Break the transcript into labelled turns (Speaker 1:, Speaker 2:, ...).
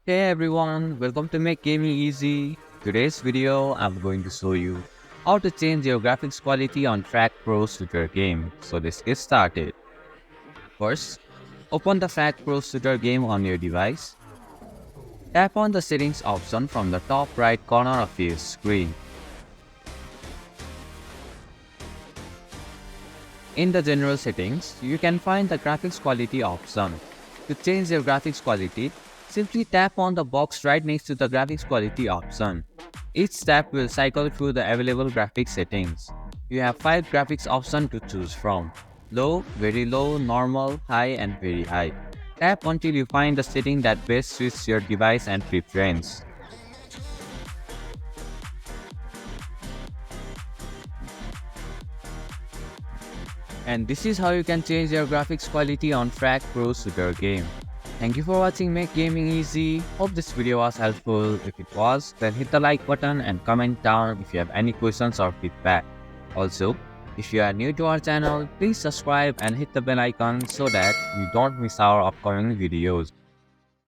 Speaker 1: Hey everyone, welcome to Make Gaming Easy. Today's video, I'm going to show you how to change your graphics quality on Frag Pro Shooter game. So let's get started. First, open the Frag Pro Shooter game on your device. Tap on the settings option from the top right corner of your screen. In the general settings, you can find the graphics quality option. To change your graphics quality, simply tap on the box right next to the graphics quality option. Each tab will cycle through the available graphics settings. You have 5 graphics options to choose from: low, very low, normal, high and very high. Tap until you find the setting that best suits your device and preference. And this is how you can change your graphics quality on Frag Pro Shooter game. Thank you for watching Make Gaming Easy. Hope this video was helpful. If it was, then hit the like button and comment down if you have any questions or feedback. Also, if you are new to our channel, please subscribe and hit the bell icon so that you don't miss our upcoming videos.